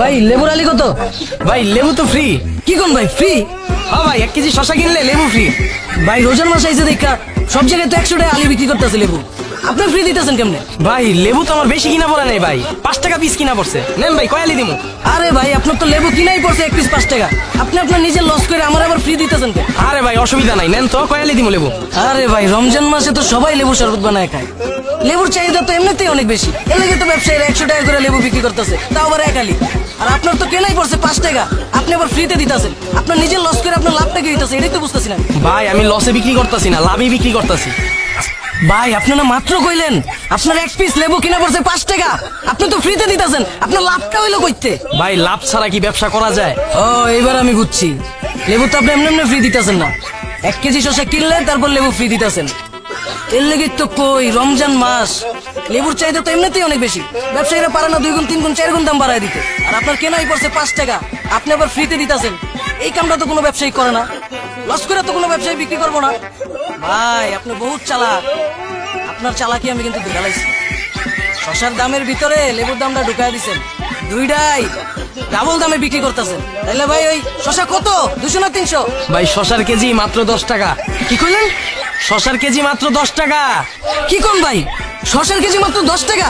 ভাই লেবুর আলি কত? ভাই লেবু তো ফ্রি। কি কোন ভাই ফ্রি? হ্যাঁ ভাই 1 কেজি শশা কিনলে লেবু ফ্রি। ভাই রোজার মাস আইছে দেখা সব জায়গায় তো 100 টাকা আলি বিক্রি করতেছে লেবু, আপনি ফ্রি দিতেছেন কেমনে? ভাই লেবু তো আমার বেশি কিনা পড়ে নাই ভাই, 5 টাকা পিস কিনা পড়ছে। নেন ভাই কয় আলি দিমু? আরে ভাই আপনার তো লেবু কিনাই পড়ছে 1 পিস 5 টাকা, আপনি আপনার নিজের লস করে আমার আবার ফ্রি দিতেছেন কেন? আরে ভাই অসুবিধা নাই, নেন তো কয় আলি দিমু লেবু? আরে ভাই রমজান মাসে তো সবাই লেবু শরবত বানায় খায়, লেবুর চাহিদা তো এমনিতেই অনেক বেশি, এর লাগে তো ব্যবসায়ীরা 100 টাকা করে লেবু বিক্রি করতেছে, তাও আবার এক আলি। আর আপনার তো কেনাই পড়ছে 5 টাকা, আপনি আবার ফ্রিতে দিতেছেন, আপনার নিজের লস করে আপনার লাভটা কি হইতাছে এটাই তো বুঝতেছি না। ভাই আমি লসে বিক্রি করতেছি না, লাভই বিক্রি করতেছি। ভাই আপনি না মাত্র কইলেন আপনার 1 পিস লেবু কিনা পড়ছে 5 টাকা, আপনি তো ফ্রিতে দিতেছেন, আপনার লাভটা হইলো কইতে? ভাই লাভ ছাড়া কি ব্যবসা করা যায়? ও এবার আমি বুঝছি, লেবু তো আপনি এমনি ফ্রি দিতেছেন না, 1 কেজি শসা কিনলে তারপর লেবু ফ্রি দিতেছেন। এর লেগে তো কই রমজান মাস লেবুর চাহিদা তো এমনিতেই অনেক বেশি, ব্যবসায়ীরা পারে না 2 গুণ 3 গুণ 4 গুণ দাম বাড়ায় দিতে, আর আপনার কেনাই পড়ছে 5 টাকা, আপনি আবার ফ্রিতে দিতেছেন। এই কামটা তো কোনো ব্যবসায়ী করে না, লস করে তো কোনো ব্যবসায়ী বিক্রি করবো না। ভাই আপনি বহুত চালাক, আপনার চালাকি আমি কিন্তু দেখালাইছি। শসার দামের ভিতরে লেবুর দামটা ঢুকাই দিচ্ছেন, দুইটাই ডাবল দামে বিক্রি করতেছেন। তাইলে ভাই ওই শসা কত, 200 না 300? ভাই শসার কেজি মাত্র 10 টাকা। কি কইলেন? শসার কেজি মাত্র 10 টাকা। কি কোন ভাই, শসার কেজি মাত্র 10 টাকা,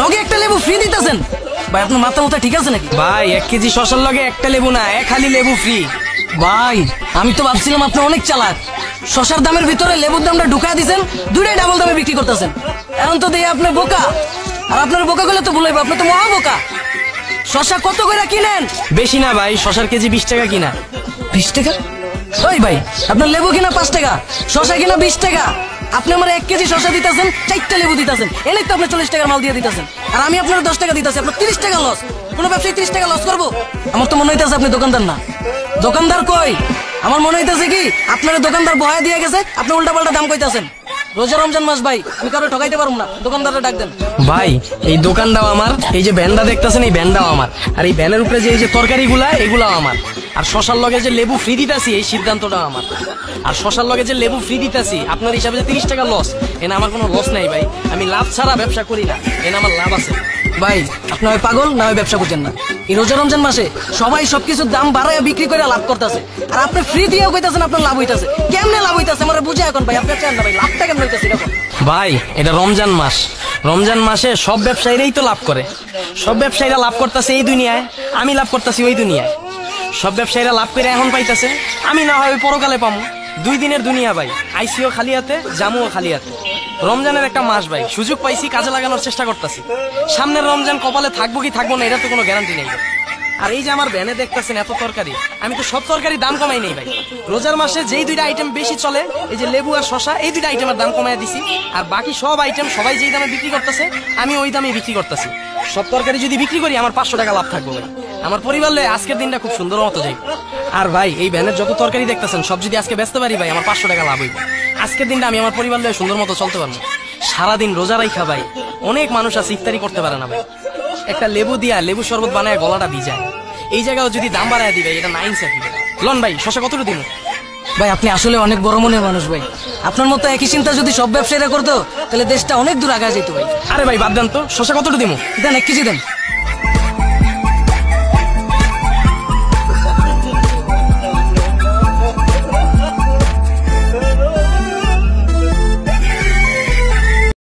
লগে একটা লেবু ফ্রি দিতেছেন? ভাই আপনার মাথা মাথা ঠিক আছে নাকি? ভাই 1 কেজি শসার লগে একটা লেবু না, এক খালি লেবু ফ্রি। ভাই আমি তো ভাবছিলাম আপনি অনেক চালাক, শসার দামের ভিতরে লেবুর দামটা ঢুকাই দিচ্ছেন, দুইটাই ডাবল দামে বিক্রি করতেছেন। এখন তো দেখি আপনি বোকা, আর আপনার বোকা করলে তো ভুলাইবো, আপনি তো মহা বোকা। শসা কত করে কিনেন? বেশি না ভাই, শসার কেজি 20 টাকা কিনা। 20 টাকা? ওই ভাই আপনার লেবু কিনা 5 টাকা, শসা কিনা 20 টাকা, আপনি আমার 1 কেজি শসা দিতেছেন, 4টা লেবু দিতেছেন, এলেই তো আপনি 40 টাকার মাল দিয়ে দিতেছেন, আর আমি আপনার 10 টাকা দিতেছি, আপনার 30 টাকা লস। কোনো ব্যবসায়ী 30 টাকা লস করবো? আমার তো মনে হইতেছে আপনি দোকানদার না। দোকানদার কই? আমার মনে হইতেছে কি আপনার দোকানদার বহায় দিয়ে গেছে, আপনি উল্টা পাল্টা দাম কইতাছেন। রোজা রমজান মাস ভাই, আমি কারো ঠকাইতে পারবো না, দোকানদাররা ডাক দেন। ভাই এই দোকানটাও আমার, এই যে ভ্যানটা দেখতেছেন এই ভ্যানটাও আমার, আর এই ভ্যানের উপরে যে এই যে তরকারিগুলা এগুলাও আমার, আর শশার লগে যে লেবু ফ্রি দিতাছি এই সিদ্ধান্তটাও আমার, আর শশার লগে যে লেবু ফ্রি দিতাছি আপনার হিসাবে যে 30 টাকা লস, এনে আমার কোনো লস নাই ভাই, আমি লাভ ছাড়া ব্যবসা করি না, এনে আমার লাভ আছে। ভাই আপনি হয় পাগল না হয় ব্যবসা করছেন না, এই রোজা রমজান মাসে সবাই সবকিছুর দাম বাড়ায় বিক্রি করে লাভ করতেছে, আর আপনি ফ্রি দিয়েও কইতাছেন আপনার লাভ হইতাছে। কেমনে লাভ হইতাছে আমার বুঝে এখন ভাই, আপনি চান না ভাই লাভটা কেমন হইতাছে এরকম? ভাই এটা রমজান মাস, রমজান মাসে সব ব্যবসায়ীরাই তো লাভ করে, সব ব্যবসায়ীরা লাভ করতেছে এই দুনিয়ায়, আমি লাভ করতেছি ওই দুনিয়ায়। সব ব্যবসায়ীরা লাভ করে এখন পাইতেছে, আমি না হয় ওই পরকালে পামু। 2 দিনের দুনিয়া ভাই, আইসিও খালি হাতে জামুও খালি হাতে। রমজানের একটা মাস ভাই, সুযোগ পাইছি কাজে লাগানোর চেষ্টা করতেছি। সামনের রমজান কপালে থাকবো কি থাকবো না এটা তো কোনো গ্যারান্টি নেই। আর এই যে আমার ভ্যানে দেখতেছেন এত তরকারি, আমি তো সব তরকারি দাম কমাই নেই ভাই। রোজার মাসে যেই 2টা আইটেম বেশি চলে, এই যে লেবু আর শসা, এই 2টা আইটেমের দাম কমাই দিছি, আর বাকি সব আইটেম সবাই যেই দামে বিক্রি করতেছে আমি ওই দামে বিক্রি করতেছি। সব তরকারি যদি বিক্রি করি আমার 500 টাকা লাভ থাকবে ভাই, আমার পরিবার লয়ে আজকের দিনটা খুব সুন্দর মতো যাই। আর ভাই এই ভ্যানের যত তরকারি দেখতেছেন সব যদি আজকে বেচতে পারি ভাই আমার 500 টাকা লাভ হইব, আজকের দিনটা আমি আমার পরিবার লয়ে সুন্দর মতো চলতে পারবো। সারাদিন রোজা রাইখা ভাই অনেক মানুষ আছে ইফতারি করতে পারে না ভাই, একটা লেবু দিয়া লেবু শরবত বানায় গলাটা ভিজায়, এই জায়গায় যদি দাম বাড়ায় দিবে এটা না ইনসাফি। লন ভাই শসা কতটুকু দিন? ভাই আপনি আসলে অনেক বড় মনের মানুষ ভাই, আপনার মতো একই চিন্তা যদি সব ব্যবসায়ীরা করতো তাহলে দেশটা অনেক দূর আগায় যেত ভাই। আরে ভাই বাদ দেন তো, শসা কতটুকু দিমু? দেন 1 কেজি দেন।